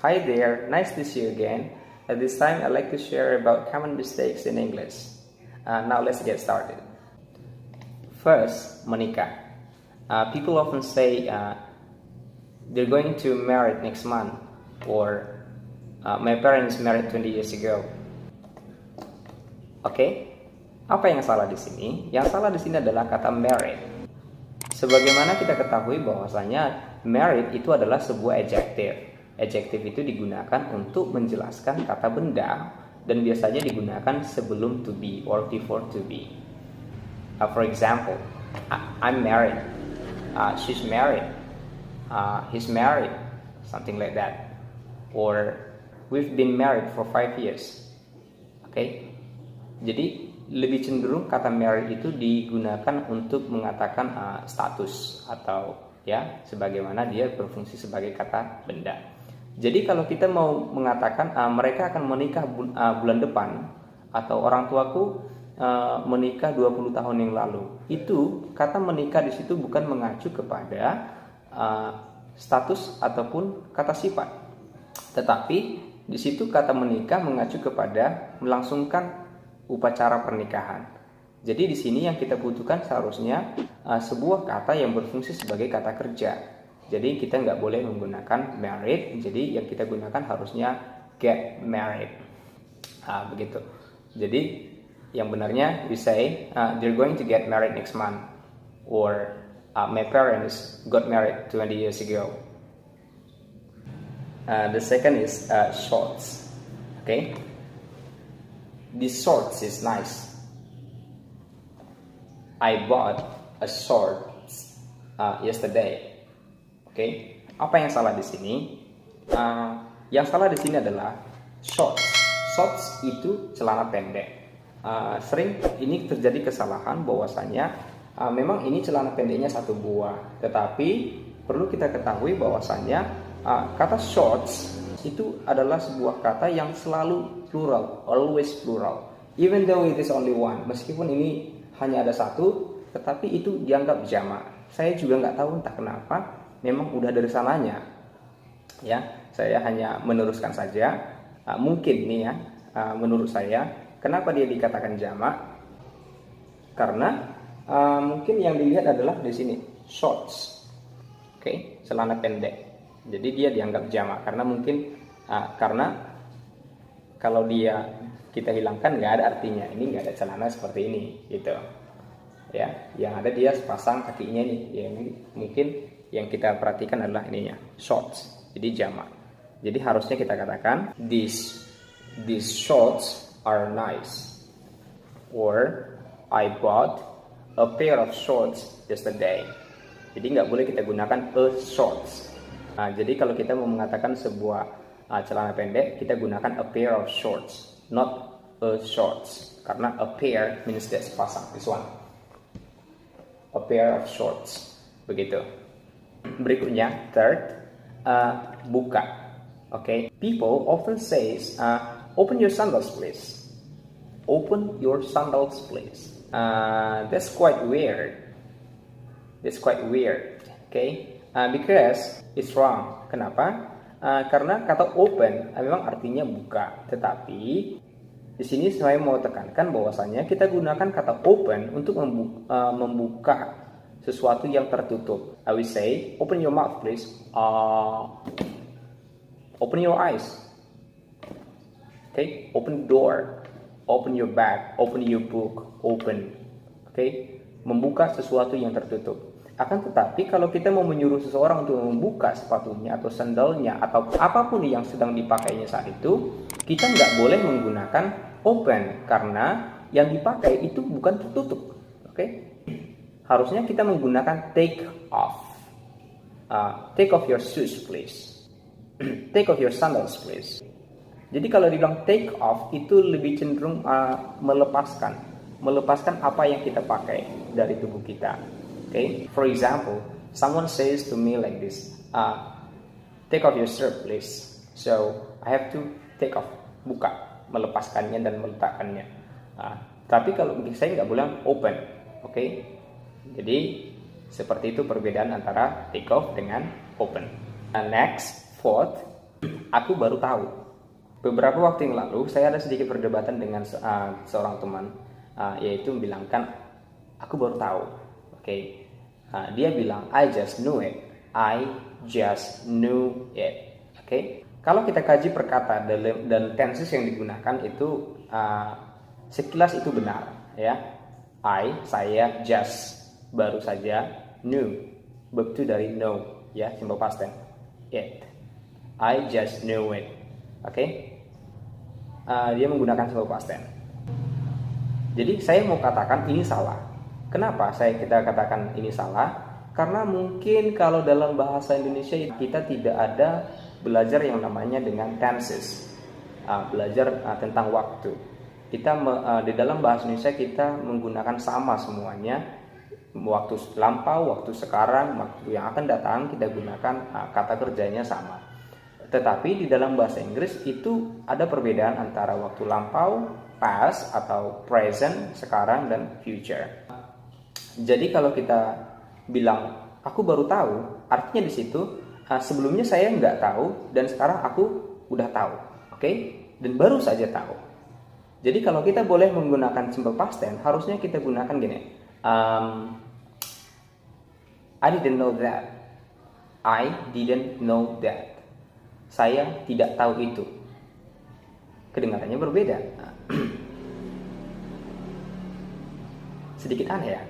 Hi there, nice to see you again. At this time, I'd like to share about common mistakes in English. Now let's get started. First, menikah. People often say they're going to marry next month, or my parents married 20 years ago. Oke, apa yang salah di sini? Yang salah di sini adalah kata married. Sebagaimana kita ketahui bahwasanya married itu adalah sebuah adjective. Adjective itu digunakan untuk menjelaskan kata benda dan biasanya digunakan sebelum to be or before to be. For example, I'm married, she's married, he's married, something like that. Or we've been married for 5 years. Okay? Jadi lebih cenderung kata married itu digunakan untuk mengatakan status atau ya sebagaimana dia berfungsi sebagai kata benda. Jadi kalau kita mau mengatakan mereka akan menikah bulan depan atau orang tuaku menikah 20 tahun yang lalu, itu kata menikah di situ bukan mengacu kepada status ataupun kata sifat, tetapi di situ kata menikah mengacu kepada melangsungkan upacara pernikahan. Jadi di sini yang kita butuhkan seharusnya sebuah kata yang berfungsi sebagai kata kerja. Jadi kita nggak boleh menggunakan married. Jadi yang kita gunakan harusnya get married. Begitu. Jadi yang benarnya we say they're going to get married next month, or my parents got married 20 years ago. The second is shorts. Okay. This shorts is nice. I bought a shorts yesterday. Okay. Apa yang salah di sini? Yang salah di sini adalah shorts. Shorts itu celana pendek. Sering ini terjadi kesalahan bahwasanya memang ini celana pendeknya satu buah, tetapi perlu kita ketahui bahwasanya kata shorts itu adalah sebuah kata yang selalu plural, always plural. Even though it is only one, meskipun ini hanya ada satu, tetapi itu dianggap jamak. Saya juga nggak tahu entah kenapa, memang udah dari sananya. Ya, saya hanya meneruskan saja. Mungkin nih ya, menurut saya, kenapa dia dikatakan jamak? Karena mungkin yang dilihat adalah di sini shorts, oke, celana pendek. Jadi dia dianggap jamak karena mungkin karena kalau dia kita hilangkan nggak ada artinya, ini nggak ada celana seperti ini gitu ya, yang ada dia sepasang kakinya nih ya, ini mungkin yang kita perhatikan adalah ininya shorts, jadi jamak. Jadi harusnya kita katakan these shorts are nice, or I bought a pair of shorts yesterday. Jadi nggak boleh kita gunakan a shorts. Jadi kalau kita mau mengatakan sebuah celana pendek, kita gunakan a pair of shorts, not a shorts. Karena a pair means that sepasang, this one. A pair of shorts, begitu. Berikutnya, third, buka. Okay, people often says, open your sandals, please. Open your sandals, please. That's quite weird. Okay. Because it's wrong. Kenapa? Karena kata open memang artinya buka, tetapi di sini saya mau tekankan bahwasanya kita gunakan kata open untuk membuka sesuatu yang tertutup. I will say, open your mouth, please. Open your eyes. Okay, open the door. Open your bag. Open your book. Open. Okay, membuka sesuatu yang tertutup. Akan tetapi kalau kita mau menyuruh seseorang untuk membuka sepatunya atau sandalnya atau apapun yang sedang dipakainya saat itu, kita nggak boleh menggunakan open karena yang dipakai itu bukan tertutup. Oke? Harusnya kita menggunakan take off. Take off your shoes, please. Take off your sandals, please. Jadi kalau dibilang take off itu lebih cenderung melepaskan apa yang kita pakai dari tubuh kita. Okay. For example, someone says to me like this, take off your shirt, please. So I have to take off, buka, melepaskannya dan meletakkannya. Tapi kalau saya nggak bilang open, oke? Jadi seperti itu perbedaan antara take off dengan open. Next, fourth, Aku baru tahu. Beberapa waktu yang lalu saya ada sedikit perdebatan dengan seorang teman, yaitu membilangkan aku baru tahu. Oke. Dia bilang I just knew it. I just knew it. Oke. Kalau kita kaji perkata dan tenses yang digunakan itu sekilas itu benar, ya. Saya, just, baru saja, knew, verb to dari know, ya, simple past tense. It. I just knew it. Oke. Dia menggunakan simple past tense. Jadi saya mau katakan ini salah. Kenapa kita katakan ini salah? Karena mungkin kalau dalam bahasa Indonesia kita tidak ada belajar yang namanya dengan tenses, belajar tentang waktu. Kita di dalam bahasa Indonesia kita menggunakan sama semuanya, waktu lampau, waktu sekarang, waktu yang akan datang kita gunakan kata kerjanya sama. Tetapi di dalam bahasa Inggris itu ada perbedaan antara waktu lampau, past atau present, sekarang, dan future. Jadi kalau kita bilang aku baru tahu, artinya di situ sebelumnya saya nggak tahu dan sekarang aku udah tahu, oke? Dan baru saja tahu. Jadi kalau kita boleh menggunakan simple past tense, harusnya kita gunakan gini. I didn't know that. I didn't know that. Saya tidak tahu itu. Kedengarannya berbeda. Sedikit aneh ya.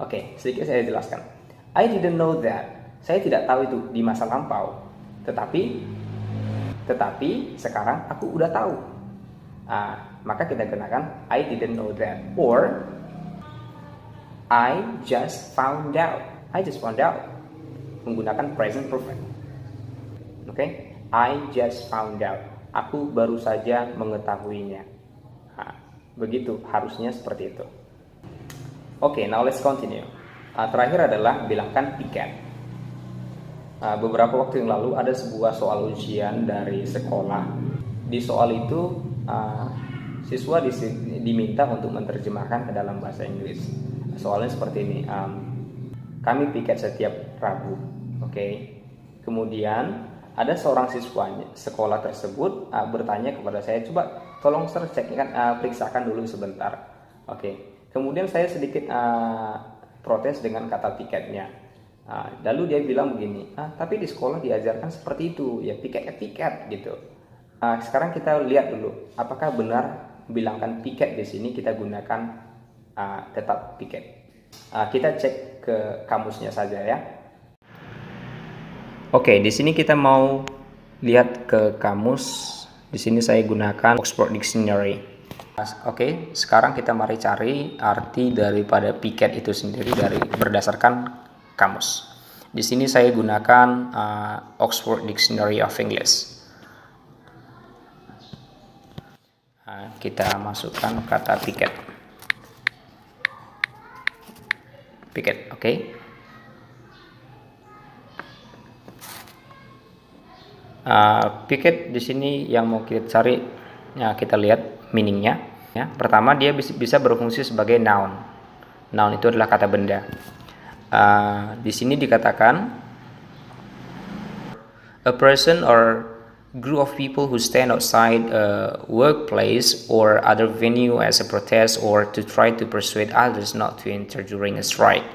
Oke, sedikit saya jelaskan. I didn't know that. Saya tidak tahu itu di masa lampau. Tetapi sekarang aku udah tahu. Maka kita gunakan I didn't know that. Or I just found out. I just found out. Menggunakan present perfect. Oke? I just found out. Aku baru saja mengetahuinya. Begitu, harusnya seperti itu. Oke, now let's continue. Terakhir adalah bilangkan piket. Beberapa waktu yang lalu ada sebuah soal ujian dari sekolah. Di soal itu siswa diminta untuk menerjemahkan ke dalam bahasa Inggris. Soalnya seperti ini. Kami piket setiap Rabu. Oke. Kemudian ada seorang siswa sekolah tersebut bertanya kepada saya, coba tolong sir periksakan dulu sebentar. Oke. Kemudian saya sedikit protes dengan kata piketnya. Lalu dia bilang begini, tapi di sekolah diajarkan seperti itu, ya piket gitu. Sekarang kita lihat dulu, apakah benar bilangkan piket di sini kita gunakan tetap piket. Kita cek ke kamusnya saja ya. Oke, di sini kita mau lihat ke kamus. Di sini saya gunakan Oxford Dictionary. Oke, sekarang kita mari cari arti daripada piket itu sendiri berdasarkan kamus. Di sini saya gunakan Oxford Dictionary of English. Kita masukkan kata piket. Piket, oke. Piket di sini yang mau kita cari, ya kita lihat meaningnya. Ya, pertama dia bisa berfungsi sebagai noun. Noun itu adalah kata benda. Di sini dikatakan a person or group of people who stand outside a workplace or other venue as a protest or to try to persuade others not to enter during a strike.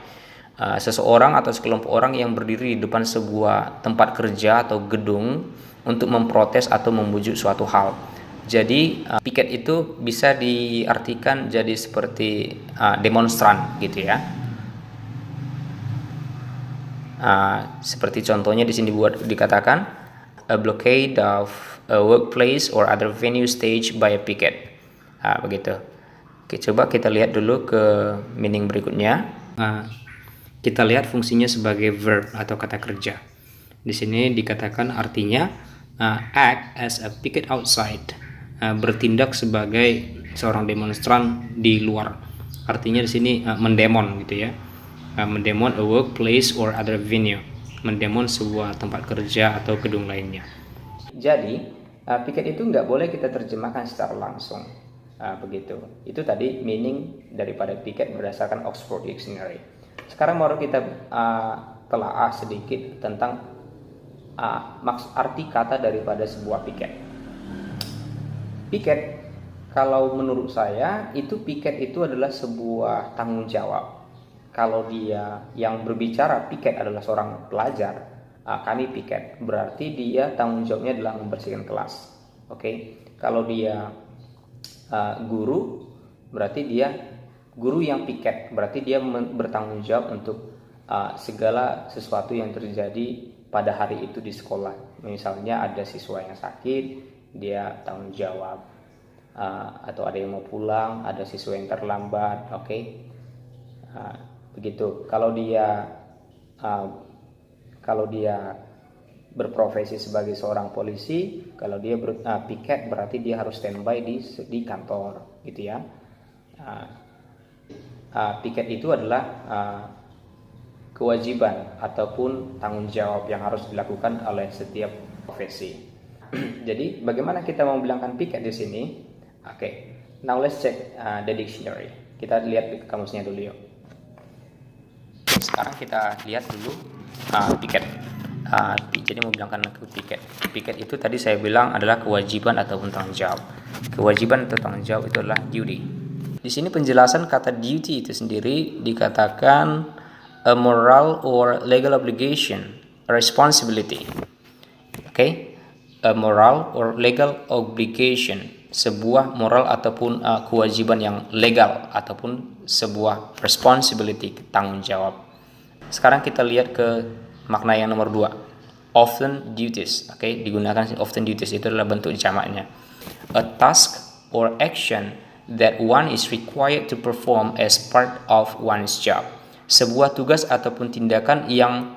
Seseorang atau sekelompok orang yang berdiri di depan sebuah tempat kerja atau gedung untuk memprotes atau membujuk suatu hal. Jadi piket itu bisa diartikan jadi seperti demonstran gitu ya. Seperti contohnya di sini dikatakan a blockade of a workplace or other venue staged by a picket. Begitu. Oke, coba kita lihat dulu ke meaning berikutnya. Kita lihat fungsinya sebagai verb atau kata kerja. Di sini dikatakan artinya act as a picket outside, bertindak sebagai seorang demonstran di luar. Artinya di sini mendemon gitu ya. Mendemon a workplace or other venue, mendemon sebuah tempat kerja atau gedung lainnya. Jadi piket itu nggak boleh kita terjemahkan secara langsung, begitu. Itu tadi meaning daripada piket berdasarkan Oxford Dictionary. Sekarang baru kita telaah sedikit tentang arti kata daripada sebuah piket. Piket, kalau menurut saya piket itu adalah sebuah tanggung jawab. Kalau dia yang berbicara piket adalah seorang pelajar, kami piket, berarti dia tanggung jawabnya adalah membersihkan kelas. Oke. Kalau dia guru, berarti dia guru yang piket, berarti dia bertanggung jawab untuk segala sesuatu yang terjadi pada hari itu di sekolah. Misalnya ada siswa yang sakit, dia tanggung jawab. Atau ada yang mau pulang, ada siswa yang terlambat, oke. Begitu. Kalau dia berprofesi sebagai seorang polisi, kalau dia piket berarti dia harus standby di kantor, gitu ya. Piket itu adalah kewajiban ataupun tanggung jawab yang harus dilakukan oleh setiap profesi. Jadi bagaimana kita membilangkan piket di sini? Oke. Now let's check the dictionary. Kita lihat di kamusnya dulu yuk. Sekarang kita lihat dulu piket. Jadi membilangkan piket. Piket itu tadi saya bilang adalah kewajiban ataupun tanggung jawab. Kewajiban atau tanggung jawab itu adalah duty. Di sini penjelasan kata duty itu sendiri dikatakan a moral or legal obligation, a responsibility. Okay? A moral or legal obligation, sebuah moral ataupun kewajiban yang legal ataupun sebuah responsibility, tanggung jawab. Sekarang kita lihat ke makna yang nomor 2, often duties. Okay? Digunakan often duties itu adalah bentuk jamaknya. A task or action that one is required to perform as part of one's job. Sebuah tugas ataupun tindakan yang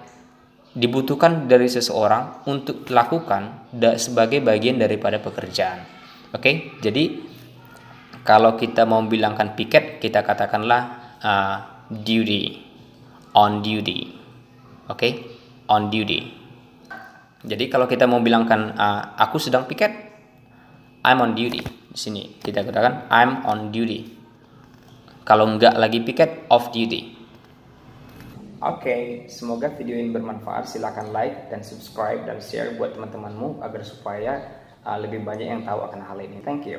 dibutuhkan dari seseorang untuk dilakukan sebagai bagian daripada pekerjaan. Oke, jadi kalau kita mau bilangkan piket, kita katakanlah duty, on duty. Oke, on duty. Jadi kalau kita mau bilangkan aku sedang piket, I'm on duty. Di sini kita katakan I'm on duty. Kalau enggak lagi piket, off duty. Oke, semoga video ini bermanfaat. Silakan like dan subscribe dan share buat teman-temanmu agar supaya lebih banyak yang tahu akan hal ini. Thank you.